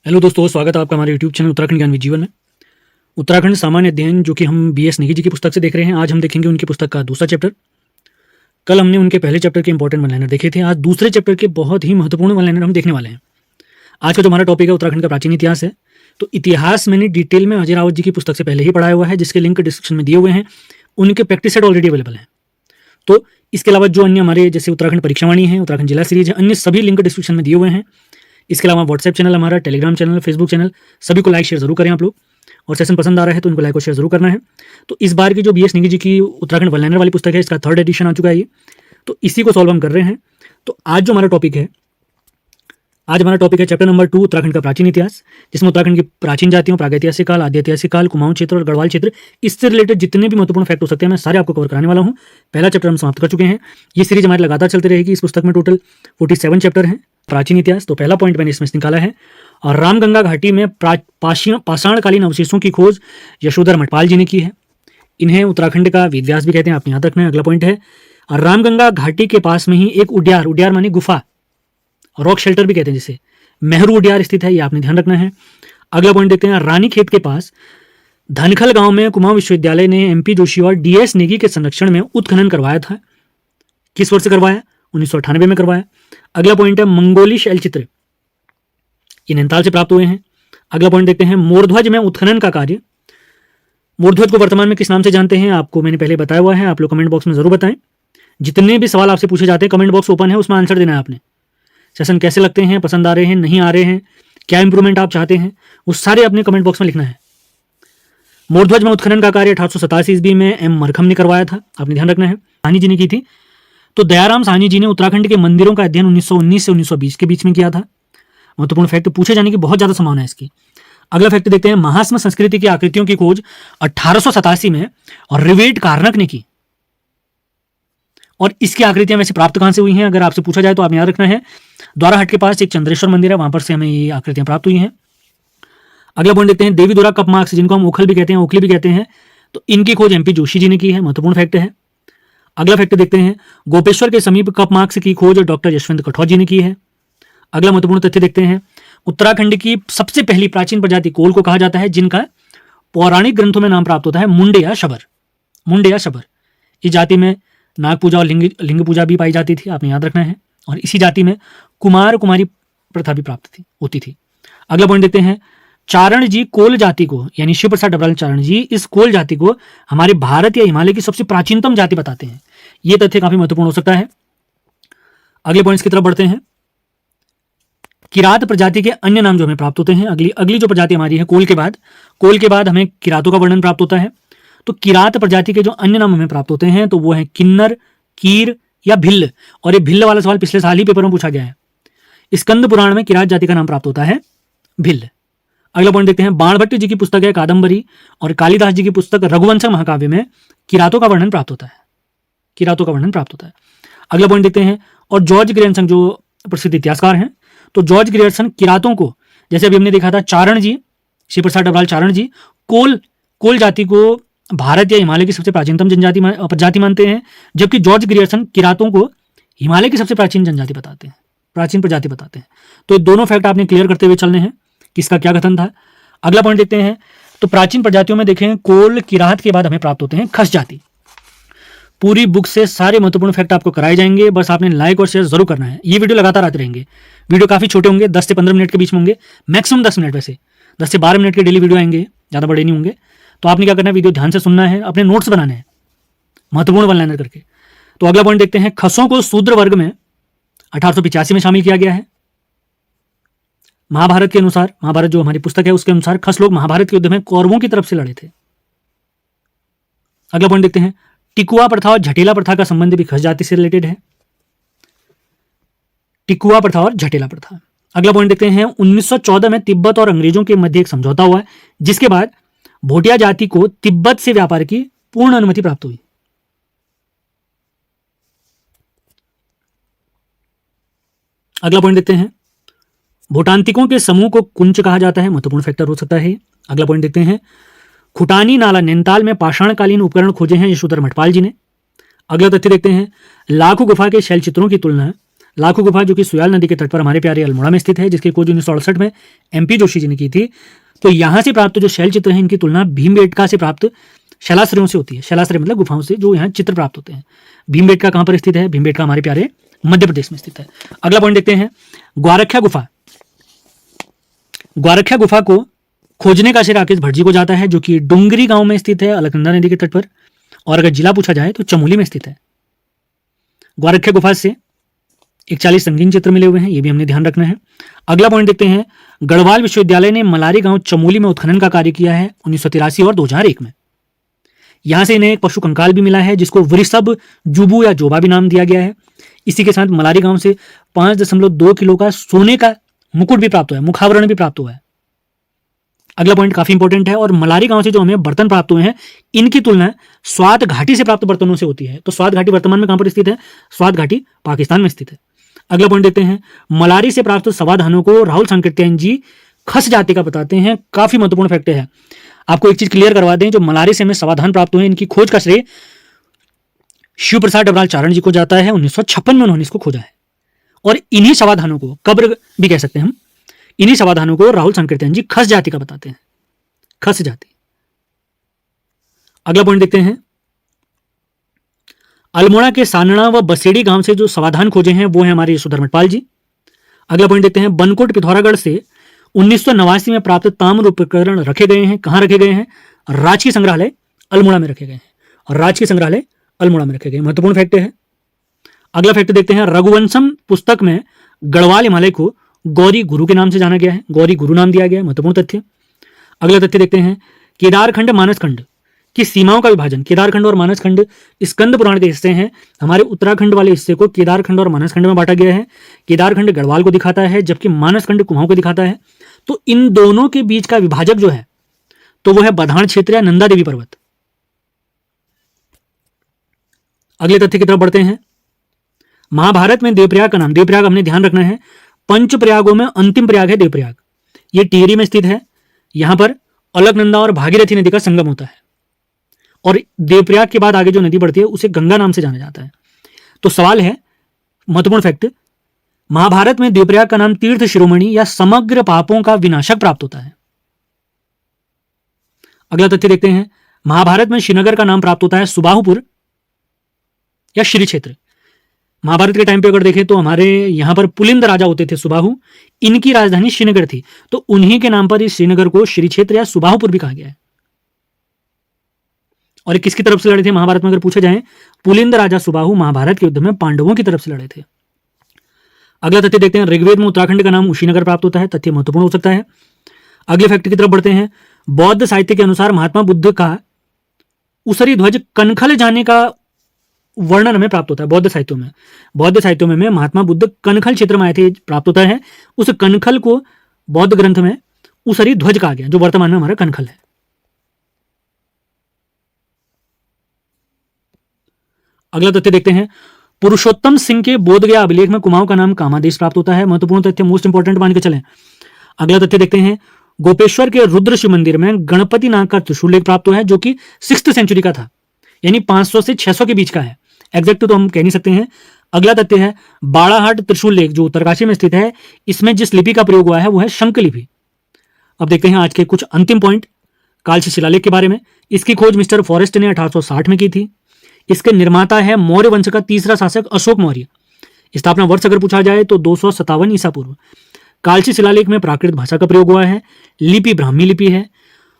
Hello दोस्तों, स्वागत है आपका हमारे यूट्यूब चैनल उत्तराखंड ज्ञान जीवन में। उत्तराखंड सामान्य अध्ययन जो कि हम बीएस नेगी जी की पुस्तक से देख रहे हैं। आज हम देखेंगे उनकी पुस्तक का दूसरा चैप्टर। कल हमने उनके पहले चैप्टर के इंपॉर्टेंट वन लाइनर देखे थे। आज दूसरे चैप्टर के बहुत ही महत्वपूर्ण वन लाइनर हम देखने वाले हैं। आज का जो हमारा टॉपिक है उत्तराखंड का प्राचीन इतिहास है। तो इतिहास मैंने डिटेल में अजय रावत जी की पुस्तक से पहले ही पढ़ाया हुआ है, जिसके लिंक डिस्क्रिप्शन में दिए हुए हैं। उनके प्रैक्टिस सेट ऑलरेडी अवेलेबल हैं। तो इसके अलावा जो अन्य हमारे जैसे उत्तराखंड परीक्षावाणी है, उत्तराखंड जिला सीरीज है, अन्य सभी लिंक डिस्क्रिप्शन में दिए हुए हैं। इसके अलावा व्हाट्सएप चैनल, हमारा टेलीग्राम चैनल, फेसबुक चैनल, सभी को लाइक शेयर जरूर करें आप लोग। और सेशन पसंद आ रहा है तो इनको लाइक और शेयर जरूर करना है। तो इस बार की जो बीएस नेगी जी की उत्तराखंड वन लाइनर वाली पुस्तक है, इसका 3rd एडिशन आ चुका है ये। तो इसी को सॉल्व हम कर रहे हैं। तो आज जो हमारा टॉपिक है, चैप्टर नंबर 2 उत्तराखंड का प्राचीन इतिहास, जिसमें उत्तराखंड की प्राचीन जातियों, प्रागैतिहासिक काल, आद्य ऐतिहासिक काल, कुमाऊं क्षेत्र और गढ़वाल क्षेत्र, इससे रिलेटेड जितने भी महत्वपूर्ण फैक्ट हो सकते हैं मैं सारे आपको कवर कराने वाला हूं। पहला चैप्टर हम समाप्त कर चुके हैं। ये सीरीज हमारी लगातार चलती रहेगी। इस पुस्तक में टोटल 47 चैप्टर हैं प्राचीन इतिहास। तो पहला पॉइंट मैंने इसमें से निकाला है, और रामगंगा घाटी में पाषाणकालीन अवशेषों की खोज यशोधर मठपाल जी ने की है। इन्हें उत्तराखंड का वेद व्यास भी कहते हैं, आपने याद रखना है। अगला पॉइंट है, और रामगंगा घाटी के पास में ही एक उड्यार मानी गुफा, रॉक शेल्टर भी कहते हैं जिसे, मेहरू उड्यार स्थित है, ये आपने ध्यान रखना है। अगला पॉइंट देखते हैं, रानी खेत के पास धनखल गांव में कुमाऊं विश्वविद्यालय ने एमपी जोशी और डीएस नेगी के संरक्षण में उत्खनन करवाया था। किस वर्ष से करवाया? 1998 में करवाया। अगला पॉइंट है, मंगोली शैलचित्र, ये नैनीताल से प्राप्त हुए हैं। अगला पॉइंट देखते हैं, मोरध्वज में उत्खनन का कार्य। मोरध्वज को वर्तमान में किस नाम से जानते हैं, आपको मैंने पहले बताया हुआ है। आप लोग कमेंट बॉक्स में जरूर बताएं। जितने भी सवाल आपसे पूछे जाते हैं, कमेंट बॉक्स ओपन है, उसमें आंसर देना है आपने। सेशन कैसे लगते हैं, पसंद आ रहे हैं, नहीं आ रहे हैं, क्या इंप्रूवमेंट आप चाहते हैं, वो सारे अपने कमेंट बॉक्स में लिखना है। मोरध्वज में उत्खनन का कार्य 1887 ईस्वी में एम मरखम ने करवाया था, आपने ध्यान रखना है। साहनी जी ने की थी। तो दयाराम साहनी जी ने उत्तराखंड के मंदिरों का अध्ययन 1919 से 1920 के बीच में किया था। महत्वपूर्ण फैक्ट पूछे जाने की बहुत ज्यादा संभावना है इसकी। अगला फैक्ट देखते हैं, महास्म संस्कृति की आकृतियों की खोज 1887 में और रिवेट कार्नक ने की। और इसकी आकृतियां वैसे प्राप्त कहां से हुई हैं, अगर आपसे पूछा जाए तो आपने याद रखना है, द्वाराहट के पास एक चंद्रेश्वर मंदिर है, वहां पर से हमें ये आकृतियां प्राप्त हुई हैं। अगला पॉइंट देखते हैं, देवी दुर्गा कप मार्क्स, जिनको हम ओखल भी कहते हैं, ओखली भी कहते हैं, तो इनकी खोज एमपी जोशी जी ने की है। महत्वपूर्ण फैक्ट है। अगला फैक्ट देखते हैं, गोपेश्वर के समीप कप मार्क्स की खोज डॉक्टर यशवंत कठौर जी ने की है। अगला महत्वपूर्ण तथ्य देखते हैं, उत्तराखंड की सबसे पहली प्राचीन प्रजाति कोल को कहा जाता है, जिनका पौराणिक ग्रंथों में नाम प्राप्त होता है मुंडे या शबर। इस जाति में नाग पूजा और लिंग पूजा भी पाई जाती थी, आपने याद रखना है। और इसी जाति में कुमार कुमारी प्रथा भी होती थी। अगला पॉइंट देखते हैं, चारण जी कोल जाति को, यानी शिव प्रसाद डबराल चारण जी इस कोल जाति को हमारे भारत या हिमालय की सबसे प्राचीनतम जाति बताते हैं। यह तथ्य काफी महत्वपूर्ण हो सकता है। अगले पॉइंट्स की तरफ बढ़ते हैं। किरात प्रजाति के अन्य नाम जो हमें प्राप्त होते हैं, अगली जो प्रजाति हमारी है कोल के बाद हमें किरातों का वर्णन प्राप्त होता है। तो किरात प्रजाति के जो अन्य नाम हमें प्राप्त होते हैं, तो वो है किन्नर, कीर या भिल्ल। और ये भिल्ल वाला सवाल पिछले साल ही पेपर में पूछा गया है। स्कंद पुराण में किरात जाति का नाम प्राप्त होता है भिल्ल। अगला पॉइंट देखते हैं, बाणभट्ट जी की पुस्तक है कादम्बरी और कालिदास जी की पुस्तक रघुवंशक महाकाव्य में किरातों का वर्णन प्राप्त होता है। अगला पॉइंट देखते हैं, और जॉर्ज ग्रियर्सन जो प्रसिद्ध इतिहासकार हैं, तो जॉर्ज ग्रियर्सन किरातों को, जैसे अभी हमने देखा था चारण जी, शिव प्रसाद डबराल चारण जी कोल जाति को भारत या हिमालय की सबसे प्राचीनतम प्रजाति मानते हैं, जबकि जॉर्ज ग्रियर्सन किरातों को हिमालय की सबसे प्राचीन प्रजाति बताते हैं। तो ये दोनों फैक्ट आपने क्लियर करते हुए चलने हैं, किसका क्या कथन था। अगला पॉइंट देखते हैं, तो प्राचीन प्रजातियों में देखें कोल किरात के बाद हमें प्राप्त होते हैं खस जाति। पूरी बुक से सारे महत्वपूर्ण फैक्ट आपको कराए जाएंगे, बस आपने लाइक और शेयर जरूर करना है। ये वीडियो लगातार आते रहेंगे। वीडियो काफी छोटे होंगे, 10 से 15 मिनट के बीच में होंगे, मैक्सिमम 10 मिनट, वैसे 10 से 12 मिनट के डेली वीडियो आएंगे, ज्यादा बड़े नहीं होंगे। तो आपने क्या करना है, वीडियो ध्यान से सुनना है, अपने नोट्स बनाने हैं महत्वपूर्ण वन लाइनर करके। तो अगला पॉइंट देखते हैं, खसों को शूद्र वर्ग में 1885 में शामिल किया गया है। महाभारत के अनुसार, महाभारत जो हमारी पुस्तक है उसके अनुसार खस लोग महाभारत के युद्ध में कौरवों की तरफ से लड़े थे। अगला पॉइंट देखते हैं, टिकुआ प्रथा और झटेला प्रथा का संबंध भी खस जाति से रिलेटेड है। टिकुआ प्रथा और झटेला प्रथा। अगला पॉइंट देखते हैं, 1914 में तिब्बत और अंग्रेजों के मध्य एक समझौता हुआ है, जिसके बाद भोटिया जाति को तिब्बत से व्यापार की पूर्ण अनुमति प्राप्त हुई। अगला पॉइंट देखते हैं, भूटांतिकों के समूह को कुंच कहा जाता है, महत्वपूर्ण फैक्टर हो सकता है। अगला पॉइंट देखते हैं, खुटानी नाला नैनीताल में पाषाणकालीन उपकरण खोजे हैं यशोधर मठपाल जी ने। अगला तथ्य देखते हैं, लाखों गुफा के शैल चित्रों की तुलना लाखों गुफा जो कि सुयाल नदी के तट पर हमारे प्यारे अल्मोड़ा में स्थित है, जिसकी खोज 1968 में MP जोशी जी ने की थी। तो यहाँ से प्राप्त जो शैल चित्र हैं इनकी तुलना भीमबेटका से प्राप्त शैलाश्रयों से होती है। शैलाश्रय मतलब गुफाओं से जो यहाँ चित्र प्राप्त होते हैं। भीमबेटका कहाँ पर स्थित है? भीमबेटका हमारे प्यारे मध्य प्रदेश में स्थित है। अगला पॉइंट देखते हैं, ग्वारख्या गुफा। ग्वारख्या गुफा को खोजने का श्रेय राकेश भट्ट जी को जाता है, जो कि डुंगरी गांव में स्थित है, अलकनंदा नदी के तट पर। और अगर जिला पूछा जाए तो चमोली में स्थित है। ग्वारख्या गुफा से 41 संगीन चित्र मिले हुए हैं, ये भी हमने ध्यान रखना है। अगला पॉइंट देखते हैं, गढ़वाल विश्वविद्यालय ने मलारी गांव चमोली में उत्खनन का कार्य किया है 1983 और 2001 में। यहां से इन्हें एक पशु कंकाल भी मिला है, जिसको वृषभ जुबू या जोबा भी नाम दिया गया है। इसी के साथ मलारी गांव से 5.2 किलो का सोने का मुकुट भी प्राप्त हुआ है, मुखावरण भी प्राप्त हुआ है। अगला पॉइंट काफी इंपॉर्टेंट है, और मलारी गांव से जो हमें बर्तन प्राप्त हुए हैं इनकी तुलना स्वात घाटी से प्राप्त बर्तनों से होती है। तो स्वात घाटी वर्तमान में कहां पर स्थित है? स्वात घाटी पाकिस्तान में स्थित है। अगला पॉइंट देखते हैं, मलारी से प्राप्त समाधानों को राहुल सांकृत्यायन जी खस जाति का बताते हैं। काफी महत्वपूर्ण फैक्ट है। आपको एक चीज क्लियर करवा दें, जो मलारी से हमें समाधान प्राप्त हुए इनकी खोज का श्रेय शिव प्रसाद डबराल चारण जी को जाता है। 1956 में उन्होंने इसको खोजा है। और इन्हीं समाधानों को कब्र भी कह सकते हैं हम, इन्हीं समाधानों को राहुल सांकृत्यायन जी खस जाति का बताते हैं, खस जाति। अगला पॉइंट देखते हैं, अल्मोड़ा के सानड़ा व बसेड़ी गांव से जो समाधान खोजे हैं वो है हमारे यशोधर मटपाल जी। अगला पॉइंट देखते हैं, बनकोट पिथौरागढ़ से 1989 में प्राप्त ताम्र उपकरण रखे गए हैं। कहां रखे गए हैं? राजकीय संग्रहालय अल्मोड़ा में रखे गए हैं, और राजकीय संग्रहालय अल्मोड़ा में रखे गए। महत्वपूर्ण फैक्ट है। अगला फैक्ट देखते हैं, रघुवंशम पुस्तक में गढ़वाल हिमालय को गौरी गुरु के नाम से जाना गया है, गौरी गुरु नाम दिया गया है। महत्वपूर्ण तथ्य। अगला तथ्य देखते हैं, केदारखंड मानसखंड की सीमाओं का विभाजन। केदारखंड और मानसखंड स्कंद पुराण के हिस्से हैं। हमारे उत्तराखंड वाले हिस्से को केदारखंड और मानसखंड में बांटा गया है। केदारखंड गढ़वाल को दिखाता है, जबकि मानसखंड कुमाऊं को दिखाता है। तो इन दोनों के बीच का विभाजक जो है तो वो है बधान क्षेत्र या नंदा देवी पर्वत। अगले तथ्य की तरफ बढ़ते हैं, महाभारत में देवप्रयाग का नाम, देवप्रयाग हमने ध्यान रखना है, पंच प्रयागों में अंतिम प्रयाग है देवप्रयाग। ये टिहरी में स्थित है। यहां पर अलकनंदा और भागीरथी नदी का संगम होता है, और देवप्रयाग के बाद आगे जो नदी बढ़ती है उसे गंगा नाम से जाना जाता है। तो सवाल है, महत्वपूर्ण फैक्ट, महाभारत में देवप्रयाग का नाम तीर्थ शिरोमणि या समग्र पापों का विनाशक प्राप्त होता है। अगला तथ्य देखते हैं, महाभारत में श्रीनगर का नाम प्राप्त होता है सुबाहुपुर या श्री क्षेत्र। महाभारत के टाइम पे अगर देखें तो हमारे यहां पर पुलिंद राजा होते थे सुबाहु, इनकी राजधानी श्रीनगर थी, तो उन्हीं के नाम पर इस श्रीनगर को श्री क्षेत्र या सुबाहुपुर भी कहा गया है। और किसकी तरफ से लड़े थे महाभारत में अगर पूछा जाए? पुलिंद राजा सुबाहु महाभारत के युद्ध में पांडवों की तरफ से लड़े थे। अगला तथ्य देखते हैं, ऋग्वेद में उत्तराखंड का नाम उशीनगर प्राप्त होता है। तथ्य महत्वपूर्ण हो सकता है। अगले फैक्ट की तरफ बढ़ते हैं, बौद्ध साहित्य के अनुसार महात्मा बुद्ध का उसरी ध्वज कनखल जाने का वर्णन हमें प्राप्त होता है। बौद्ध साहित्यों में महात्मा बुद्ध कनखल क्षेत्र में आए थे प्राप्त होता है। उस कनखल को बौद्ध ग्रंथ में उसरी ध्वज कहा गया, जो वर्तमान में हमारा कनखल है। अगला तथ्य देखते हैं, पुरुषोत्तम सिंह के बोधगया अभिलेख में कुमाऊं का नाम कामादेश प्राप्त होता है। महत्वपूर्ण तथ्य, मोस्ट इंपॉर्टेंट मान के चलें। अगला तथ्य देखते हैं, गोपेश्वर के रुद्र शिव मंदिर में गणपति नाग का त्रिशूल लेख प्राप्त हुआ है, जो कि 6th सेंचुरी का था, यानी 500 से 600 के बीच का है। एग्जैक्ट तो हम कह नहीं सकते हैं। अगला तथ्य है, बाड़ाहाट त्रिशूल लेख जो उत्तरकाशी में स्थित है, इसमें जिस लिपि का प्रयोग हुआ है वो है शंख लिपि। अब देखते हैं आज के कुछ अंतिम पॉइंट कालची शिलालेख के बारे में। इसकी खोज मिस्टर फॉरेस्ट ने 1860 में की थी। इसके निर्माता है मौर्य वंश का तीसरा शासक अशोक मौर्य। स्थापना वर्ष अगर पूछा जाए तो 257 ईसा पूर्व। कालची शिलालेख में प्राकृत भाषा का प्रयोग हुआ है। लिपि ब्राह्मी लिपि है,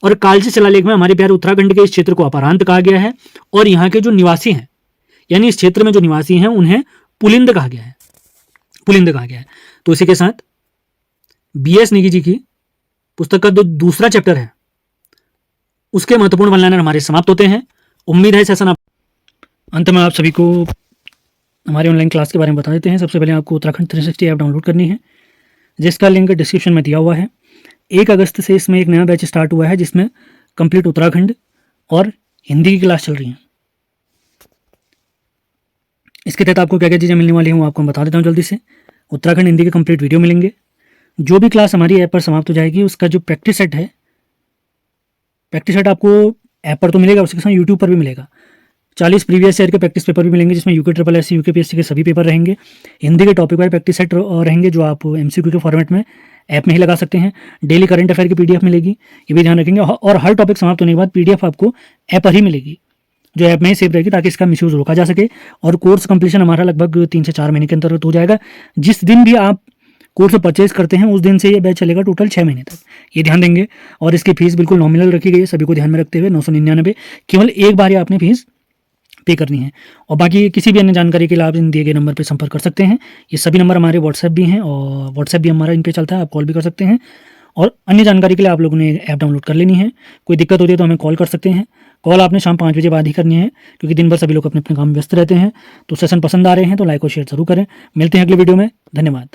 और कालची शिलालेख में हमारे प्यारे उत्तराखंड के इस क्षेत्र को अपरांत कहा गया है, और यहाँ के जो निवासी हैं, यानी इस क्षेत्र में जो निवासी हैं, उन्हें पुलिंद कहा गया है, पुलिंद कहा गया है। तो इसी के साथ BS नेगी जी की पुस्तक का जो दूसरा चैप्टर है उसके महत्वपूर्ण वनलाइनर हमारे समाप्त होते हैं। उम्मीद है सेशन अंत में आप सभी को हमारे ऑनलाइन क्लास के बारे में बता देते हैं। सबसे पहले आपको उत्तराखंड 360 ऐप डाउनलोड करनी है, जिसका लिंक डिस्क्रिप्शन में दिया हुआ है। 1 अगस्त से इसमें एक नया बैच स्टार्ट हुआ है, जिसमें कंप्लीट उत्तराखंड और हिंदी की क्लास चल रही हैं। इसके तहत आपको क्या क्या चीज़ें मिलने वाली हैं वो आपको मैं बता देता हूँ जल्दी से। उत्तराखंड हिंदी के कंप्लीट वीडियो मिलेंगे। जो भी क्लास हमारी ऐप पर समाप्त हो जाएगी उसका जो प्रैक्टिस सेट है, प्रैक्टिस सेट आपको ऐप पर तो मिलेगा, उसके साथ यूट्यूब पर भी मिलेगा। 40 प्रीवियस ईयर के प्रैक्टिस पेपर भी मिलेंगे, जिसमें यूके ट्रिपल एस यूकेपीएससी के सभी पेपर रहेंगे। हिंदी के टॉपिक वाइज प्रैक्टिस सेट रहेंगे, जो आप एमसीक्यू के फॉर्मेट में ऐप में ही लगा सकते हैं। डेली करंट अफेयर की पीडीएफ मिलेगी, ये भी ध्यान रखेंगे। और हर टॉपिक समाप्त होने के बाद पीडीएफ आपको ऐप पर ही मिलेगी, जो ऐप में ही सेव रहेगी, ताकि इसका मिसयूज रोका जा सके। और कोर्स कंप्लीशन हमारा लगभग 3 से 4 महीने के अंतर्गत हो जाएगा। जिस दिन भी आप कोर्स परचेज करते हैं उस दिन से ये बैच चलेगा टोटल 6 महीने तक, ये ध्यान देंगे। और इसकी फीस बिल्कुल नॉमिनल रखी गई है, सभी को ध्यान में रखते हुए 999, केवल एक बार ही आपने फीस पे करनी है। और बाकी किसी भी अन्य जानकारी के लिए आप इन दिए गए नंबर पर संपर्क कर सकते हैं। ये सभी नंबर हमारे व्हाट्सएप भी हैं, और व्हाट्सएप भी हमारा इन पे चलता है, आप कॉल भी कर सकते हैं। और अन्य जानकारी के लिए आप लोगों ने ऐप डाउनलोड कर लेनी है। कोई दिक्कत होती है तो हमें कॉल कर सकते हैं। कॉल आपने शाम 5 बजे बाद ही करनी है, क्योंकि दिन भर सभी लोग अपने अपने काम में व्यस्त रहते हैं। तो सेशन पसंद आ रहे हैं तो लाइक और शेयर जरूर करें। मिलते हैं अगले वीडियो में, धन्यवाद।